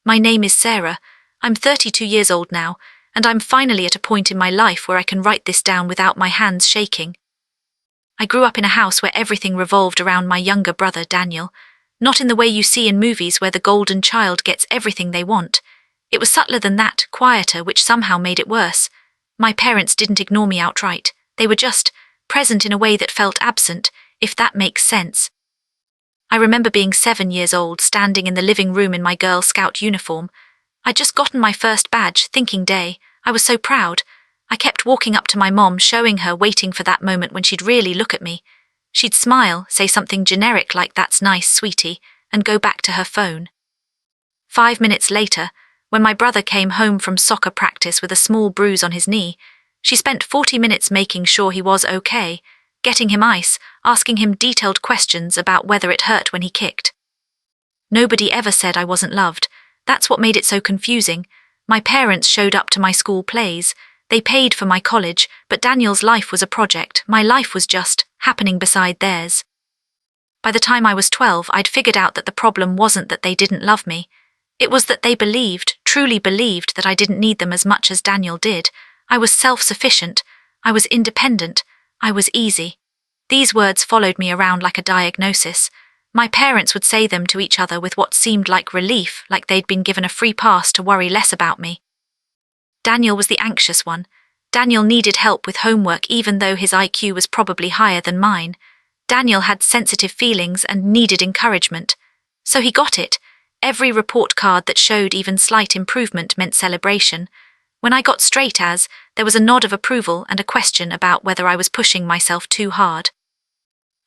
My name is Sarah. I'm 32 years old now, and I'm finally at a point in my life where I can write this down without my hands shaking. I grew up in a house where everything revolved around my younger brother, Daniel. Not in the way you see in movies where the golden child gets everything they want. It was subtler than that, quieter, which somehow made it worse. My parents didn't ignore me outright. They were just present in a way that felt absent, if that makes sense. I remember being 7 years old, standing in the living room in my Girl Scout uniform. I'd just gotten my first badge, thinking day. I was so proud. I kept walking up to my mom, showing her, waiting for that moment when she'd really look at me. She'd smile, say something generic like "That's nice, sweetie," and go back to her phone. 5 minutes later, when my brother came home from soccer practice with a small bruise on his knee, she spent 40 minutes making sure he was okay, getting him ice, asking him detailed questions about whether it hurt when he kicked. Nobody ever said I wasn't loved. That's what made it so confusing. My parents showed up to my school plays. They paid for my college, but Daniel's life was a project. My life was just happening beside theirs. By the time I was 12, I'd figured out that the problem wasn't that they didn't love me. It was that they believed, truly believed, that I didn't need them as much as Daniel did. I was self-sufficient. I was independent. I was easy. These words followed me around like a diagnosis. My parents would say them to each other with what seemed like relief, like they'd been given a free pass to worry less about me. Daniel was the anxious one. Daniel needed help with homework even though his IQ was probably higher than mine. Daniel had sensitive feelings and needed encouragement. So he got it. Every report card that showed even slight improvement meant celebration. When I got straight A's, there was a nod of approval and a question about whether I was pushing myself too hard.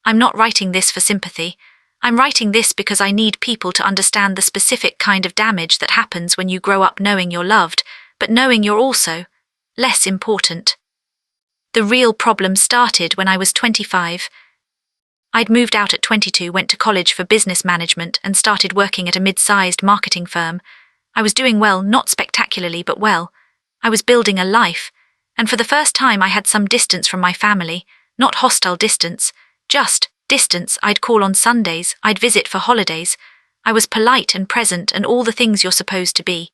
I'm not writing this for sympathy. I'm writing this because I need people to understand the specific kind of damage that happens when you grow up knowing you're loved, but knowing you're also less important. The real problem started when I was 25. I'd moved out at 22, went to college for business management, and started working at a mid-sized marketing firm. I was doing well, not spectacularly, but well. I was building a life, and for the first time I had some distance from my family, not hostile distance, just distance. I'd call on Sundays, I'd visit for holidays. I was polite and present and all the things you're supposed to be.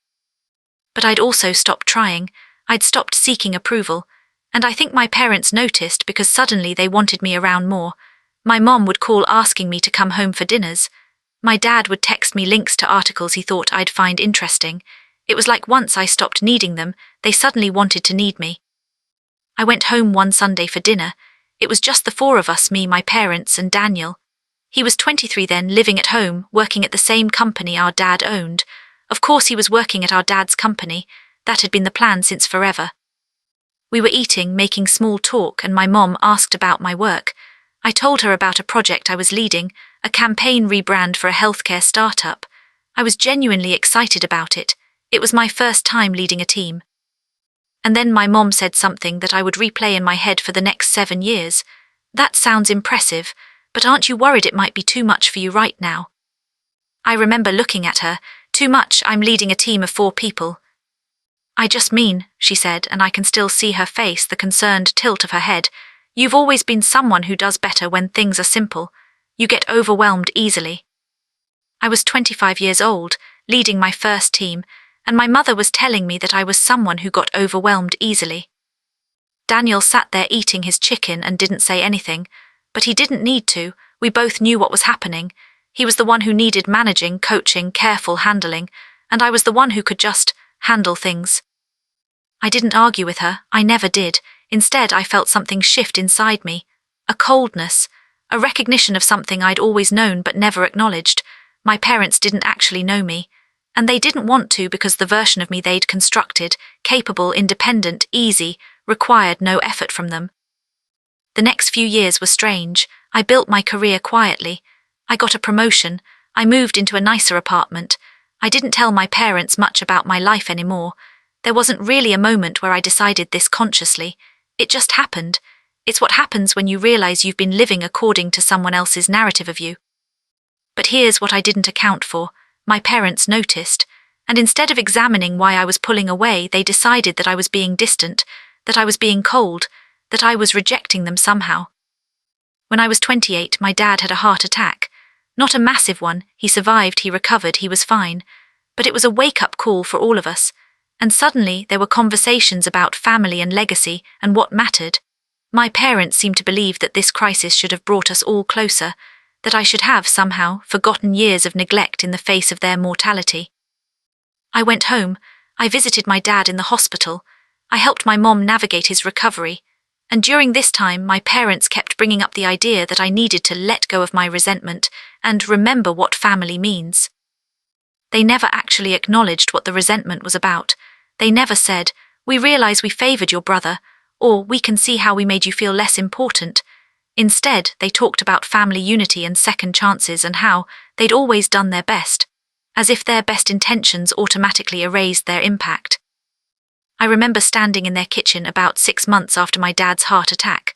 But I'd also stopped trying. I'd stopped seeking approval, and I think my parents noticed because suddenly they wanted me around more. My mom would call asking me to come home for dinners. My dad would text me links to articles he thought I'd find interesting. It was like once I stopped needing them, they suddenly wanted to need me. I went home one Sunday for dinner. It was just the four of us, me, my parents, and Daniel. He was 23 then, living at home, working at the same company our dad owned. Of course he was working at our dad's company. That had been the plan since forever. We were eating, making small talk, and my mom asked about my work. I told her about a project I was leading, a campaign rebrand for a healthcare startup. I was genuinely excited about it. It was my first time leading a team. And then my mom said something that I would replay in my head for the next 7 years. "That sounds impressive, but aren't you worried it might be too much for you right now?" I remember looking at her. "Too much, I'm leading a team of 4 people. "I just mean," she said, and I can still see her face, the concerned tilt of her head. "You've always been someone who does better when things are simple. You get overwhelmed easily." I was 25 years old, leading my first team, and my mother was telling me that I was someone who got overwhelmed easily. Daniel sat there eating his chicken and didn't say anything, but he didn't need to. We both knew what was happening. He was the one who needed managing, coaching, careful handling, and I was the one who could just handle things. I didn't argue with her, I never did. Instead, I felt something shift inside me. A coldness, a recognition of something I'd always known but never acknowledged. My parents didn't actually know me, and they didn't want to because the version of me they'd constructed, capable, independent, easy, required no effort from them. The next few years were strange. I built my career quietly. I got a promotion. I moved into a nicer apartment. I didn't tell my parents much about my life anymore. There wasn't really a moment where I decided this consciously. It just happened. It's what happens when you realize you've been living according to someone else's narrative of you. But here's what I didn't account for. My parents noticed, and instead of examining why I was pulling away, they decided that I was being distant, that I was being cold, that I was rejecting them somehow. When I was 28, my dad had a heart attack. Not a massive one, he survived, he recovered, he was fine. But it was a wake-up call for all of us, and suddenly there were conversations about family and legacy and what mattered. My parents seemed to believe that this crisis should have brought us all closer, that I should have, somehow, forgotten years of neglect in the face of their mortality. I went home, I visited my dad in the hospital, I helped my mom navigate his recovery, and during this time my parents kept bringing up the idea that I needed to let go of my resentment and remember what family means. They never actually acknowledged what the resentment was about. They never said, "We realize we favored your brother," or "We can see how we made you feel less important." Instead, they talked about family unity and second chances and how they'd always done their best, as if their best intentions automatically erased their impact. I remember standing in their kitchen about 6 months after my dad's heart attack.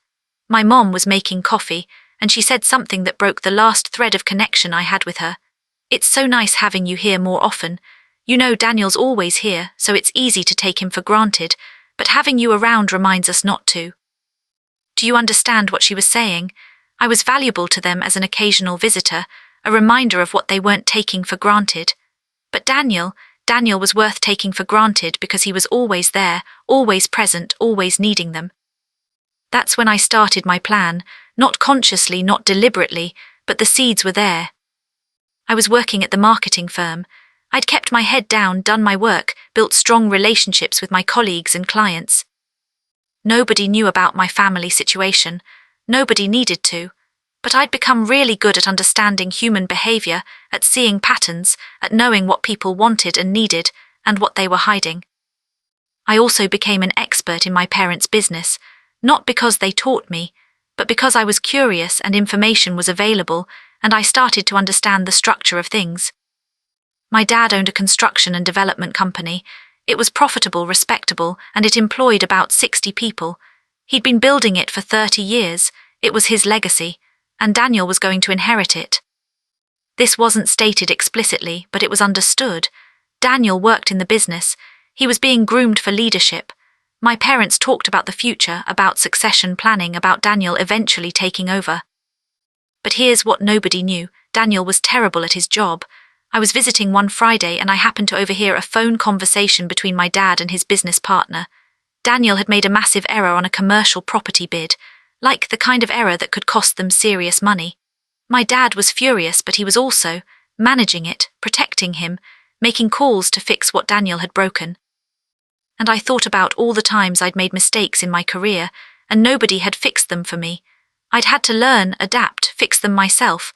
My mom was making coffee, and she said something that broke the last thread of connection I had with her. "It's so nice having you here more often. You know Daniel's always here, so it's easy to take him for granted, but having you around reminds us not to." Do you understand what she was saying? I was valuable to them as an occasional visitor, a reminder of what they weren't taking for granted. But Daniel was worth taking for granted because he was always there, always present, always needing them. That's when I started my plan, not consciously, not deliberately, but the seeds were there. I was working at the marketing firm. I'd kept my head down, done my work, built strong relationships with my colleagues and clients. Nobody knew about my family situation. Nobody needed to. But I'd become really good at understanding human behavior, at seeing patterns, at knowing what people wanted and needed, and what they were hiding. I also became an expert in my parents' business, not because they taught me, but because I was curious and information was available, and I started to understand the structure of things. My dad owned a construction and development company. It was profitable, respectable, and it employed about 60 people. He'd been building it for 30 years. It was his legacy, and Daniel was going to inherit it. This wasn't stated explicitly, but it was understood. Daniel worked in the business. He was being groomed for leadership. My parents talked about the future, about succession planning, about Daniel eventually taking over. But here's what nobody knew. Daniel was terrible at his job. I was visiting one Friday and I happened to overhear a phone conversation between my dad and his business partner. Daniel had made a massive error on a commercial property bid, like the kind of error that could cost them serious money. My dad was furious, but he was also managing it, protecting him, making calls to fix what Daniel had broken. And I thought about all the times I'd made mistakes in my career, and nobody had fixed them for me. I'd had to learn, adapt, fix them myself.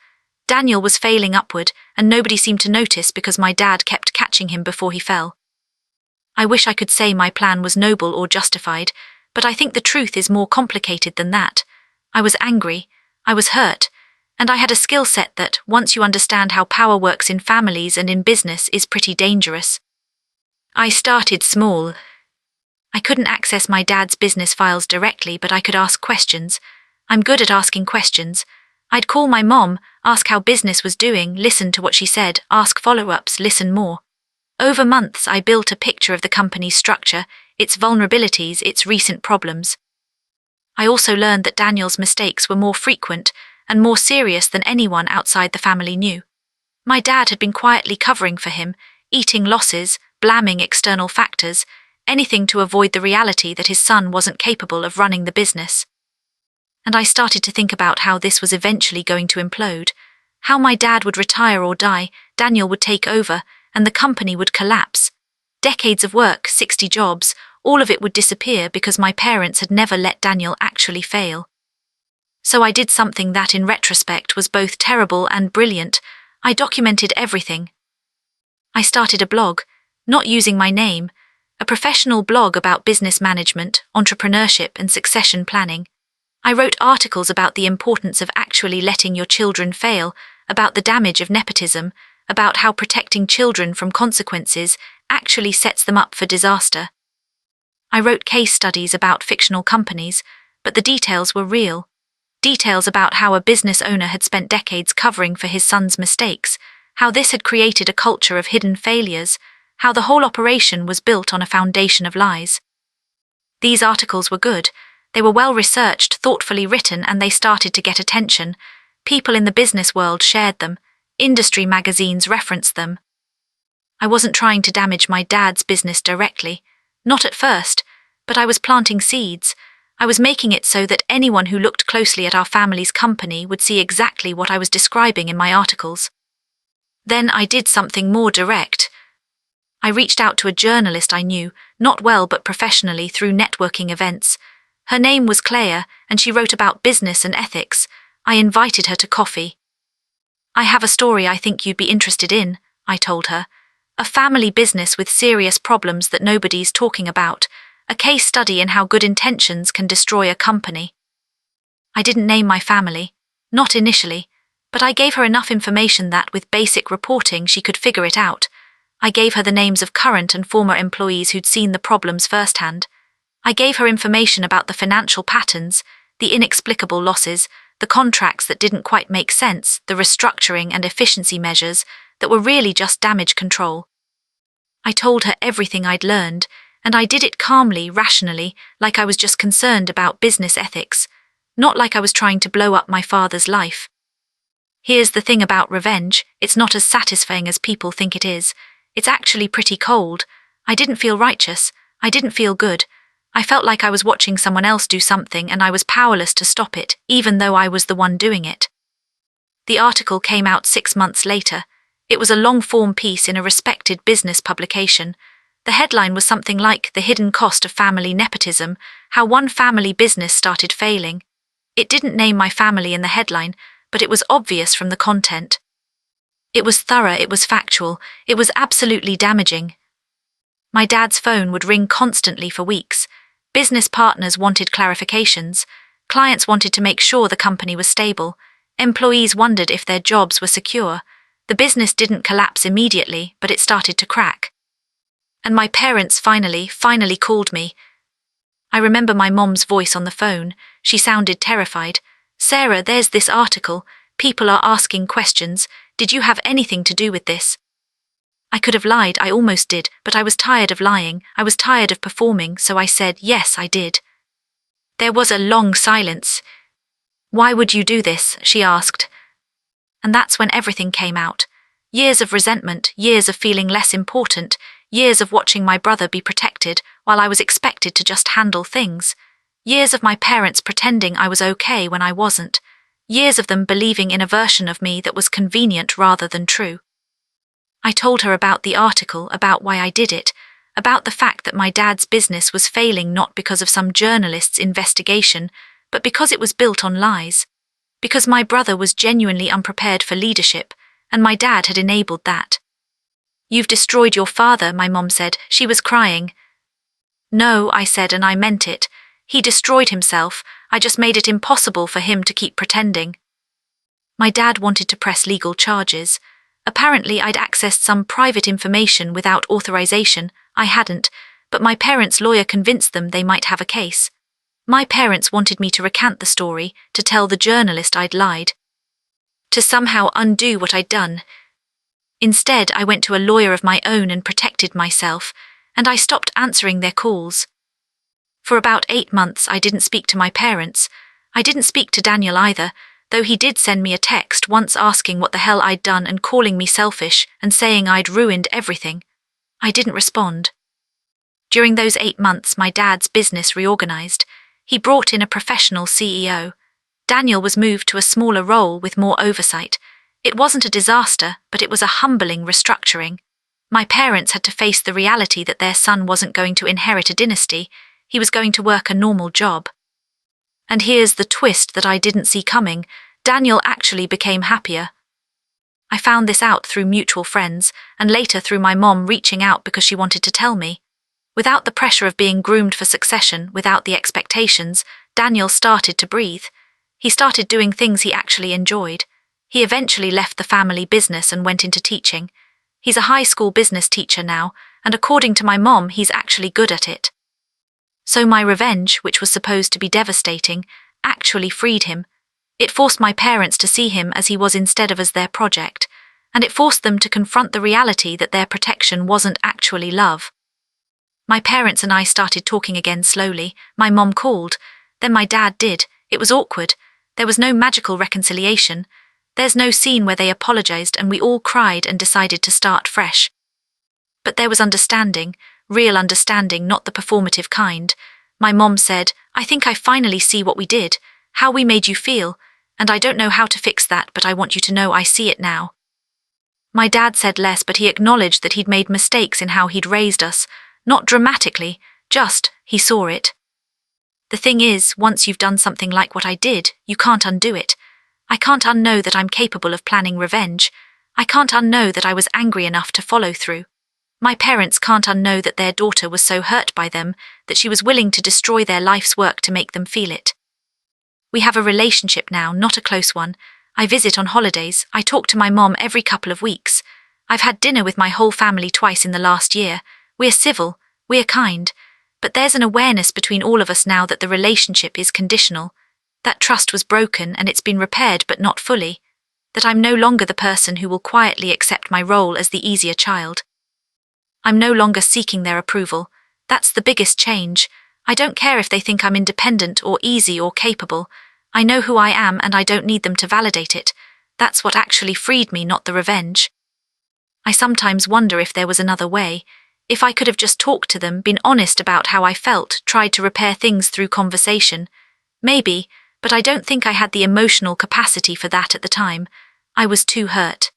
Daniel was failing upward, and nobody seemed to notice because my dad kept catching him before he fell. I wish I could say my plan was noble or justified, but I think the truth is more complicated than that. I was angry, I was hurt, and I had a skill set that, once you understand how power works in families and in business, is pretty dangerous. I started small. I couldn't access my dad's business files directly, but I could ask questions. I'm good at asking questions. I'd call my mom, ask how business was doing, listen to what she said, ask follow-ups, listen more. Over months, I built a picture of the company's structure, its vulnerabilities, its recent problems. I also learned that Daniel's mistakes were more frequent and more serious than anyone outside the family knew. My dad had been quietly covering for him, eating losses, blaming external factors, anything to avoid the reality that his son wasn't capable of running the business. And I started to think about how this was eventually going to implode, how my dad would retire or die, Daniel would take over, and the company would collapse. Decades of work, 60 jobs, all of it would disappear because my parents had never let Daniel actually fail. So I did something that in retrospect was both terrible and brilliant. I documented everything. I started a blog, not using my name, a professional blog about business management, entrepreneurship, and succession planning. I wrote articles about the importance of actually letting your children fail, about the damage of nepotism, about how protecting children from consequences actually sets them up for disaster. I wrote case studies about fictional companies, but the details were real. Details about how a business owner had spent decades covering for his son's mistakes, how this had created a culture of hidden failures, how the whole operation was built on a foundation of lies. These articles were good. They were well-researched, thoughtfully written, and they started to get attention. People in the business world shared them. Industry magazines referenced them. I wasn't trying to damage my dad's business directly. Not at first, but I was planting seeds. I was making it so that anyone who looked closely at our family's company would see exactly what I was describing in my articles. Then I did something more direct. I reached out to a journalist I knew, not well but professionally, through networking events. Her name was Claire, and she wrote about business and ethics. I invited her to coffee. "I have a story I think you'd be interested in," I told her. "A family business with serious problems that nobody's talking about. A case study in how good intentions can destroy a company." I didn't name my family. Not initially. But I gave her enough information that, with basic reporting, she could figure it out. I gave her the names of current and former employees who'd seen the problems firsthand. I gave her information about the financial patterns, the inexplicable losses, the contracts that didn't quite make sense, the restructuring and efficiency measures that were really just damage control. I told her everything I'd learned, and I did it calmly, rationally, like I was just concerned about business ethics, not like I was trying to blow up my father's life. Here's the thing about revenge: it's not as satisfying as people think it is. It's actually pretty cold. I didn't feel righteous. I didn't feel good. I felt like I was watching someone else do something and I was powerless to stop it, even though I was the one doing it. The article came out 6 months later. It was a long-form piece in a respected business publication. The headline was something like "The Hidden Cost of Family Nepotism: How One Family Business Started Failing." It didn't name my family in the headline, but it was obvious from the content. It was thorough, it was factual, it was absolutely damaging. My dad's phone would ring constantly for weeks. Business partners wanted clarifications. Clients wanted to make sure the company was stable. Employees wondered if their jobs were secure. The business didn't collapse immediately, but it started to crack. And my parents finally called me. I remember my mom's voice on the phone. She sounded terrified. "Sarah, there's this article. People are asking questions. Did you have anything to do with this?" I could have lied, I almost did, but I was tired of lying. I was tired of performing, so I said, "Yes, I did." There was a long silence. "Why would you do this?" she asked. And that's when everything came out. Years of resentment, years of feeling less important, years of watching my brother be protected while I was expected to just handle things. Years of my parents pretending I was okay when I wasn't. Years of them believing in a version of me that was convenient rather than true. I told her about the article, about why I did it, about the fact that my dad's business was failing not because of some journalist's investigation, but because it was built on lies. Because my brother was genuinely unprepared for leadership, and my dad had enabled that. "You've destroyed your father," my mom said. She was crying. "No," I said, and I meant it. He destroyed himself. I just made it impossible for him to keep pretending. My dad wanted to press legal charges. Apparently I'd accessed some private information without authorization. I hadn't, but my parents' lawyer convinced them they might have a case. My parents wanted me to recant the story, to tell the journalist I'd lied, to somehow undo what I'd done. Instead, I went to a lawyer of my own and protected myself, and I stopped answering their calls. For about 8 months I didn't speak to my parents. I didn't speak to Daniel either, though he did send me a text once asking what the hell I'd done and calling me selfish and saying I'd ruined everything. I didn't respond. During those 8 months my dad's business reorganized. He brought in a professional CEO. Daniel was moved to a smaller role with more oversight. It wasn't a disaster, but it was a humbling restructuring. My parents had to face the reality that their son wasn't going to inherit a dynasty. He was going to work a normal job. And here's the twist that I didn't see coming. Daniel actually became happier. I found this out through mutual friends, and later through my mom reaching out because she wanted to tell me. Without the pressure of being groomed for succession, without the expectations, Daniel started to breathe. He started doing things he actually enjoyed. He eventually left the family business and went into teaching. He's a high school business teacher now, and according to my mom, he's actually good at it. So my revenge, which was supposed to be devastating, actually freed him. It forced my parents to see him as he was instead of as their project, and it forced them to confront the reality that their protection wasn't actually love. My parents and I started talking again slowly. My mom called, then my dad did. It was awkward. There was no magical reconciliation. There's no scene where they apologized and we all cried and decided to start fresh. But there was understanding, real understanding, not the performative kind. My mom said, "I think I finally see what we did, how we made you feel, and I don't know how to fix that, but I want you to know I see it now." My dad said less, but he acknowledged that he'd made mistakes in how he'd raised us, not dramatically, just, he saw it. The thing is, once you've done something like what I did, you can't undo it. I can't unknow that I'm capable of planning revenge. I can't unknow that I was angry enough to follow through. My parents can't unknow that their daughter was so hurt by them that she was willing to destroy their life's work to make them feel it. We have a relationship now, not a close one. I visit on holidays, I talk to my mom every couple of weeks. I've had dinner with my whole family twice in the last year. We're civil, we're kind. But there's an awareness between all of us now that the relationship is conditional. That trust was broken and it's been repaired but not fully. That I'm no longer the person who will quietly accept my role as the easier child. I'm no longer seeking their approval. That's the biggest change. I don't care if they think I'm independent or easy or capable. I know who I am and I don't need them to validate it. That's what actually freed me, not the revenge. I sometimes wonder if there was another way. If I could have just talked to them, been honest about how I felt, tried to repair things through conversation. Maybe, but I don't think I had the emotional capacity for that at the time. I was too hurt.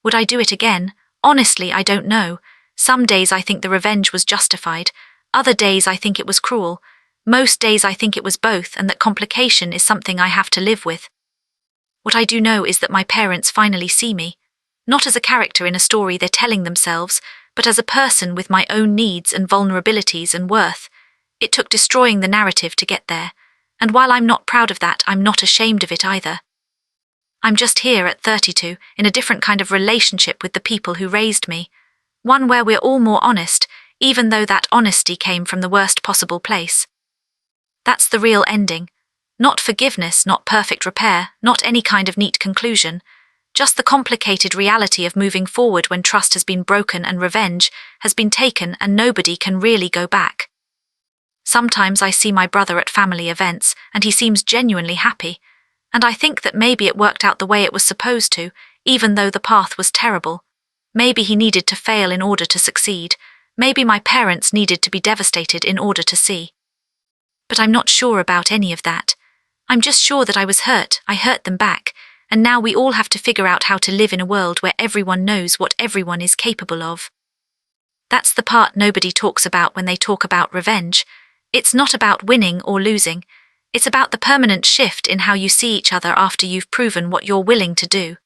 Would I do it again? Honestly, I don't know. Some days I think the revenge was justified. Other days I think it was cruel. Most days I think it was both, and that complication is something I have to live with. What I do know is that my parents finally see me. Not as a character in a story they're telling themselves, but as a person with my own needs and vulnerabilities and worth. It took destroying the narrative to get there, and while I'm not proud of that, I'm not ashamed of it either. I'm just here at 32, in a different kind of relationship with the people who raised me. One where we're all more honest, even though that honesty came from the worst possible place. That's the real ending. Not forgiveness, not perfect repair, not any kind of neat conclusion. Just the complicated reality of moving forward when trust has been broken and revenge has been taken and nobody can really go back. Sometimes I see my brother at family events and he seems genuinely happy, and I think that maybe it worked out the way it was supposed to, even though the path was terrible. Maybe he needed to fail in order to succeed. Maybe my parents needed to be devastated in order to see. But I'm not sure about any of that. I'm just sure that I was hurt, I hurt them back, and now we all have to figure out how to live in a world where everyone knows what everyone is capable of. That's the part nobody talks about when they talk about revenge. It's not about winning or losing. It's about the permanent shift in how you see each other after you've proven what you're willing to do.